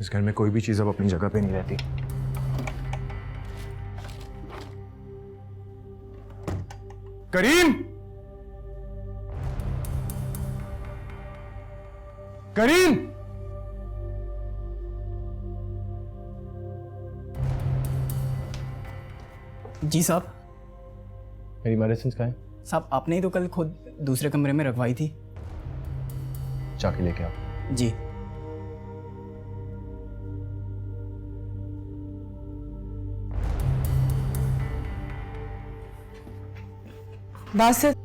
इस घर में कोई भी चीज अब अपनी जगह पे नहीं रहती। करीम, करीम, जी साहब। मेरी मेडिसिन कहाँ है? साहब आपने ही तो कल खुद दूसरे कमरे में रखवाई थी। जाके लेके आओ। जी। बासित,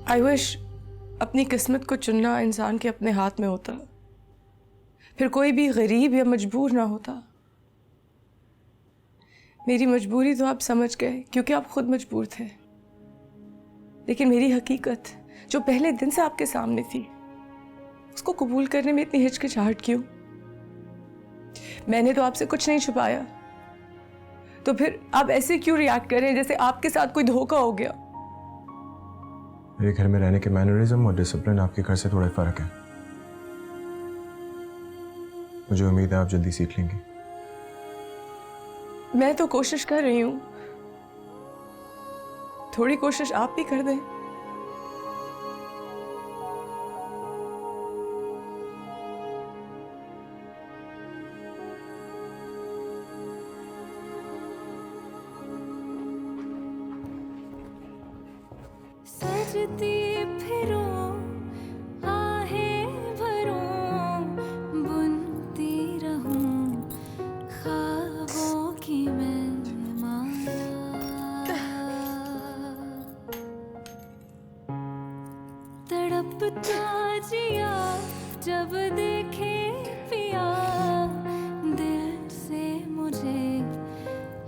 आई विश अपनी किस्मत को चुनना इंसान के अपने हाथ में होता, फिर कोई भी गरीब या मजबूर ना होता। मेरी मजबूरी तो आप समझ गए क्योंकि आप खुद मजबूर थे, लेकिन मेरी हकीकत जो पहले दिन से आपके सामने थी, उसको कबूल करने में इतनी हिचकिचाहट क्यों? मैंने तो आपसे कुछ नहीं छुपाया, तो फिर आप ऐसे क्यों रिएक्ट कर रहे हैं जैसे आपके साथ कोई धोखा हो गया? मेरे घर में रहने के मैनरिज्म और डिसिप्लिन आपके घर से थोड़ा फर्क है। मुझे उम्मीद है आप जल्दी सीख लेंगे। मैं तो कोशिश कर रही हूं, थोड़ी कोशिश आप भी कर दें। सजती फिरूं, आहें भरूं, बुनती रहूं ख्वाबों की मैं माला। तड़पता जिया जब देखे पिया, दिल से मुझे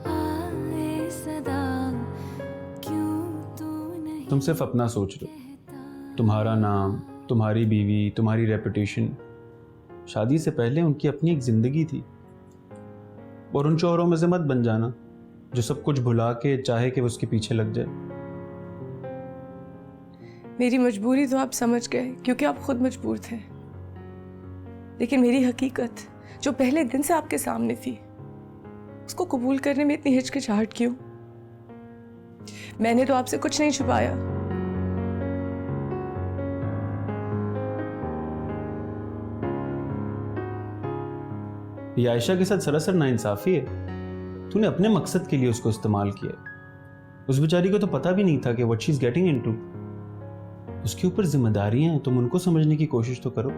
आए सदा, तुम सिर्फ अपना सोच रहे हो। तुम्हारा नाम, तुम्हारी बीवी, तुम्हारी रेपुटेशन। शादी से पहले उनकी अपनी एक जिंदगी थी, और उन चौरों में से मत बन जाना जो सब कुछ भुला के चाहे कि वो उसके पीछे लग जाए। मेरी मजबूरी तो आप समझ गए क्योंकि आप खुद मजबूर थे, लेकिन मेरी हकीकत जो पहले दिन से आपके सामने थी, उसको कबूल करने में इतनी हिचकिचाहट क्यों? मैंने तो आपसे कुछ नहीं छुपाया। ये आयशा के साथ सरासर नाइंसाफी है। तूने अपने मकसद के लिए उसको इस्तेमाल किया। उस बेचारी को तो पता भी नहीं था कि what she is getting into. उसके ऊपर जिम्मेदारियां हैं, तुम उनको समझने की कोशिश तो करो।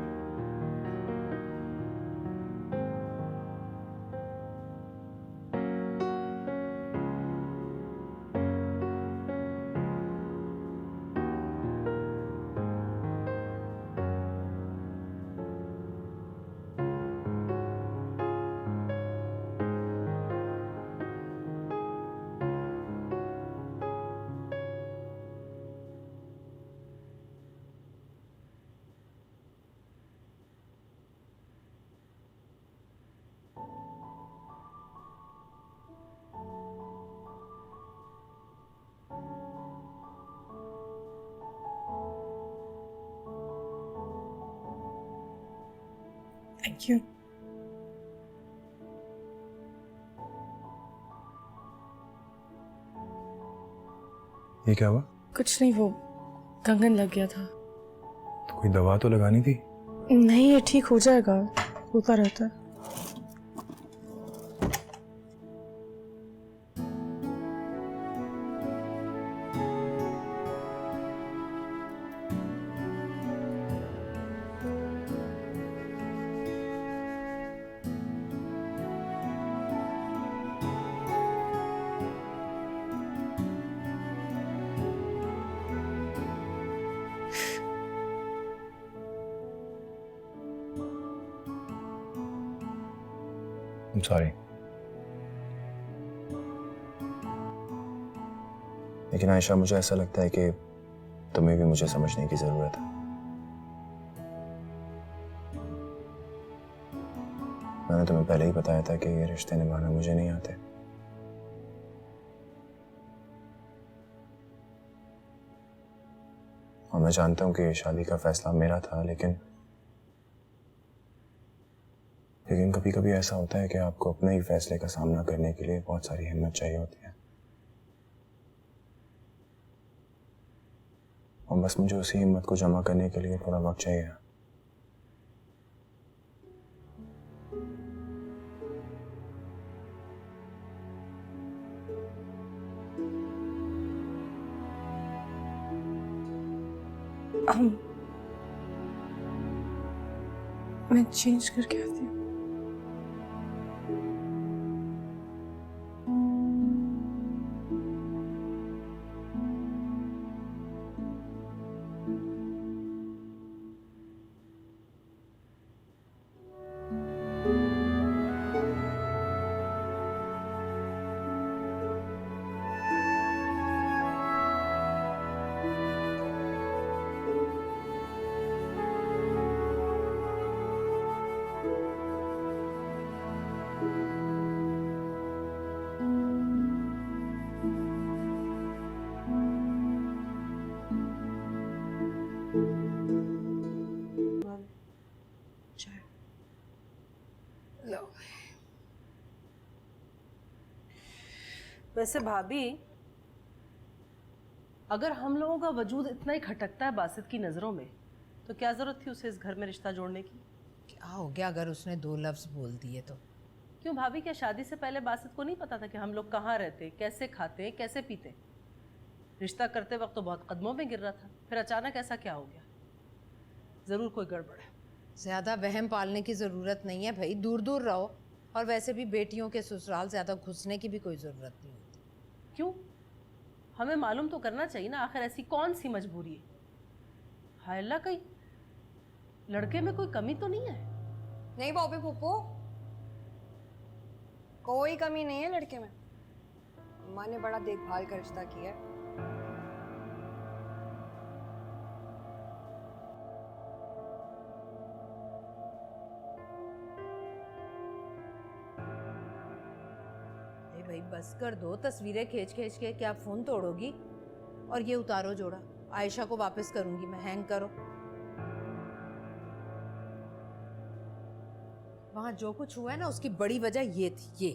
Thank you. ये क्या हुआ? कुछ नहीं, वो कंगन लग गया था। तो कोई दवा तो लगानी थी। नहीं, ये ठीक हो जाएगा, होता रहता है। I'm sorry. लेकिन आयशा, मुझे ऐसा लगता है कि तुम्हें भी मुझे समझने की जरूरत है। मैंने तुम्हें पहले ही बताया था कि ये रिश्ते निभाना मुझे नहीं आते। मैं जानता हूँ कि ये शादी का फैसला मेरा था, लेकिन कभी कभी ऐसा होता है कि आपको अपने ही फैसले का सामना करने के लिए बहुत सारी हिम्मत चाहिए होती है। और बस मुझे उसी हिम्मत को जमा करने के लिए थोड़ा वक्त चाहिए। मैं चेंज करके आती हूँ। वैसे भाभी, अगर हम लोगों का वजूद इतना ही खटकता है बासित की नज़रों में, तो क्या ज़रूरत थी उसे इस घर में रिश्ता जोड़ने की? क्या हो गया अगर उसने 2 लफ्ज़ बोल दिए तो? क्यों भाभी, क्या शादी से पहले बासित को नहीं पता था कि हम लोग कहाँ रहते, कैसे खाते, कैसे पीते? रिश्ता करते वक्त तो बहुत कदमों में गिर रहा था, फिर अचानक ऐसा क्या हो गया? ज़रूर कोई गड़बड़ है। ज़्यादा वहम पालने की ज़रूरत नहीं है भाई, दूर दूर रहो। और वैसे भी बेटियों के ससुराल ज़्यादा घुसने की भी कोई ज़रूरत नहीं होती। क्यों? हमें मालूम तो करना चाहिए ना, आखिर ऐसी कौन सी मजबूरी है? हाय अल्लाह, कहीं लड़के में कोई कमी तो नहीं है? नहीं बॉबी फूफू, कोई कमी नहीं है लड़के में। अम्मा ने बड़ा देखभाल का रिश्ता किया है। भाई बस कर दो, तस्वीरें खींच खींच के क्या फ़ोन तोड़ोगी? और ये उतारो जोड़ा, आयशा को वापस करूंगी मैं, हैंग करो। वहां जो कुछ हुआ है ना, उसकी बड़ी वजह ये थी, ये